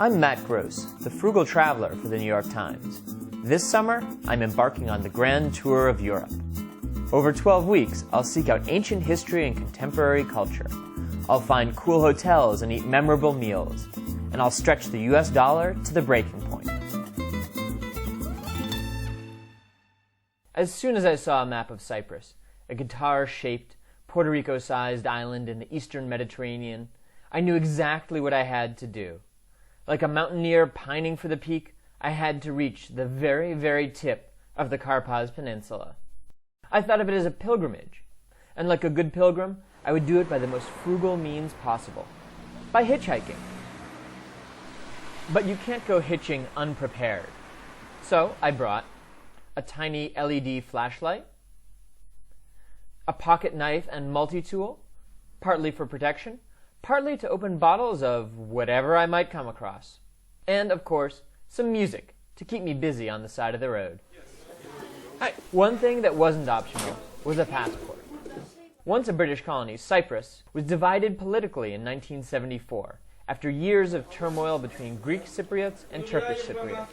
I'm Matt Gross, the Frugal Traveler for the New York Times. This summer, I'm embarking on the grand tour of Europe. Over 12 weeks, I'll seek out ancient history and contemporary culture. I'll find cool hotels and eat memorable meals. And I'll stretch the US dollar to the breaking point. As soon as I saw a map of Cyprus, a guitar-shaped, Puerto Rico-sized island in the eastern Mediterranean, I knew exactly what I had to do. Like a mountaineer pining for the peak, I had to reach the very, very tip of the Karpaz Peninsula. I thought of it as a pilgrimage, and like a good pilgrim, I would do it by the most frugal means possible, by hitchhiking. But you can't go hitching unprepared. So I brought a tiny LED flashlight, a pocket knife and multi-tool, partly for protection, partly to open bottles of whatever I might come across. And, of course, some music to keep me busy on the side of the road. Hi. One thing that wasn't optional was a passport. Once a British colony, Cyprus was divided politically in 1974 after years of turmoil between Greek Cypriots and Turkish Cypriots.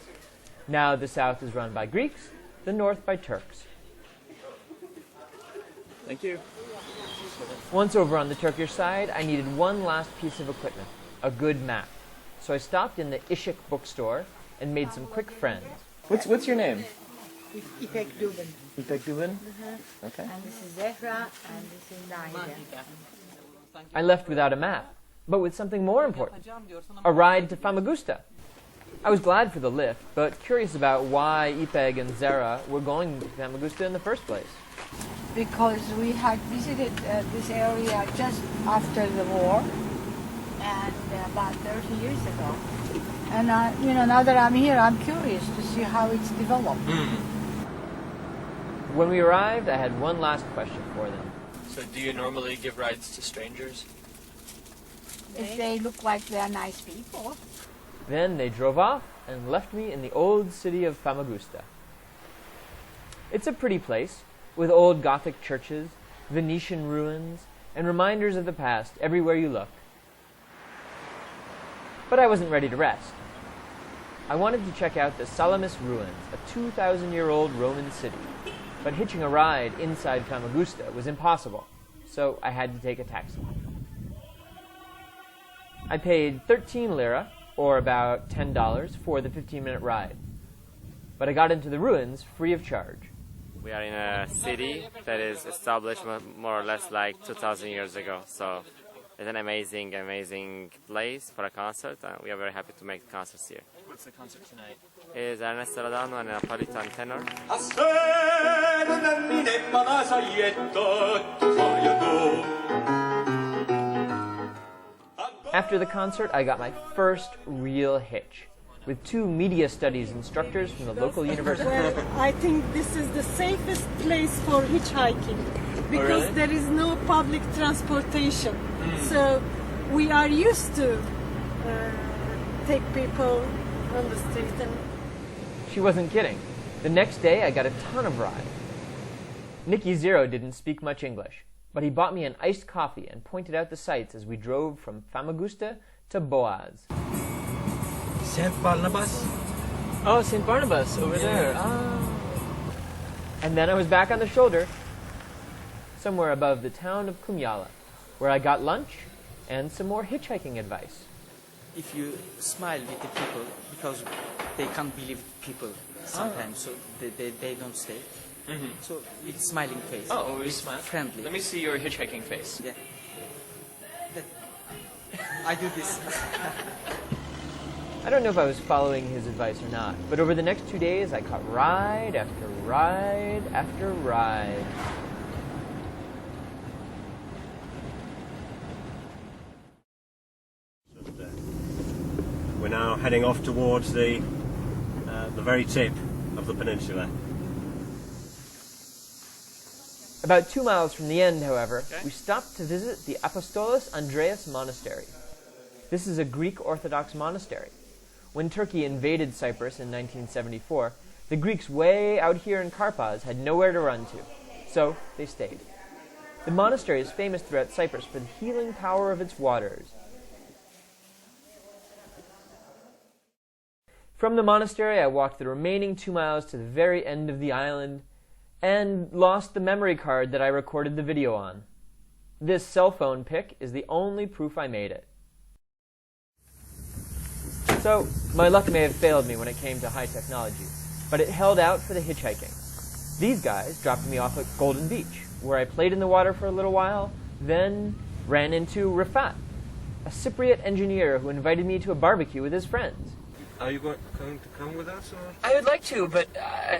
Now the south is run by Greeks, the north by Turks. Thank you. Once over on the Turkish side, I needed one last piece of equipment, a good map. So I stopped in the İpek bookstore and made some quick friends. What's your name? İpek Dubin. İpek Dubin? Okay. And this is Zehra, and this is Naida. I left without a map, but with something more important, a ride to Famagusta. I was glad for the lift, but curious about why İpek and Zehra were going to Famagusta in the first place. Because we had visited this area just after the war, and about 30 years ago. And now that I'm here, I'm curious to see how it's developed. When we arrived, I had one last question for them. So do you normally give rides to strangers? If they look like they're nice people. Then they drove off and left me in the old city of Famagusta. It's a pretty place, with old Gothic churches, Venetian ruins, and reminders of the past everywhere you look. But I wasn't ready to rest. I wanted to check out the Salamis ruins, a 2,000-year-old Roman city. But hitching a ride inside Famagusta was impossible, so I had to take a taxi. I paid 13 lira, or about $10, for the 15-minute ride. But I got into the ruins free of charge. We are in a city that is established more or less like 2,000 years ago. So it's an amazing place for a concert, and we are very happy to make concerts here. What's the concert tonight? It's Ernesto Radano and a Napolitan tenor. After the concert, I got my first real hitch, with two media studies instructors from the local university. Well, I think this is the safest place for hitchhiking because really? there is no public transportation. So we are used to take people on the street. And She wasn't kidding. The next day, I got a ton of rides. Nicky Zero didn't speak much English, but he bought me an iced coffee and pointed out the sights as we drove from Famagusta to Boaz. Saint Barnabas? Oh, St. Barnabas, over there. Ah. And then I was back on the shoulder, somewhere above the town of Kumyala, where I got lunch and some more hitchhiking advice. If you smile with the people, because they can't believe people sometimes, so they don't stay. So with smiling face. Oh, we smile. Friendly. Let me see your hitchhiking face. Yeah. I do this. I don't know if I was following his advice or not, but over the next 2 days, I caught ride after ride after ride. We're now heading off towards the very tip of the peninsula. About 2 miles from the end, however, we stopped to visit the Apostolos Andreas Monastery. This is a Greek Orthodox monastery. When Turkey invaded Cyprus in 1974, the Greeks way out here in Karpaz had nowhere to run to, so they stayed. The monastery is famous throughout Cyprus for the healing power of its waters. From the monastery, I walked the remaining 2 miles to the very end of the island and lost the memory card that I recorded the video on. This cell phone pic is the only proof I made it. So, my luck may have failed me when it came to high technology, but it held out for the hitchhiking. These guys dropped me off at Golden Beach, where I played in the water for a little while, then ran into Rafat, a Cypriot engineer who invited me to a barbecue with his friends. Are you going to come with us? Or? I would like to, but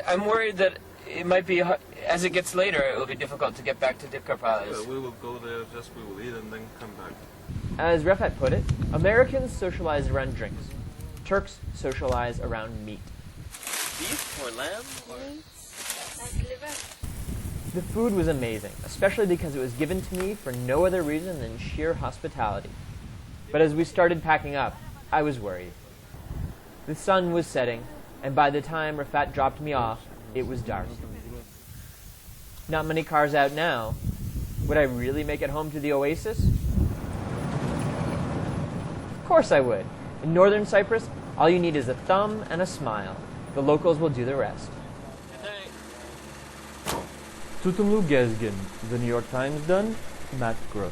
I'm worried that it might be, as it gets later, it will be difficult to get back to Dipkarpalis. Yeah, we will go there, we will eat and then come back. As Rafat put it, Americans socialize around drinks. Turks socialize around meat. Beef or lamb? The food was amazing, especially because it was given to me for no other reason than sheer hospitality. But as we started packing up, I was worried. The sun was setting, and by the time Rafat dropped me off, it was dark. Not many cars out now. Would I really make it home to the oasis? Of course I would. In northern Cyprus, all you need is a thumb and a smile. The locals will do the rest. Tutumlu Gezgin, The New York Times'dan Matt Gross.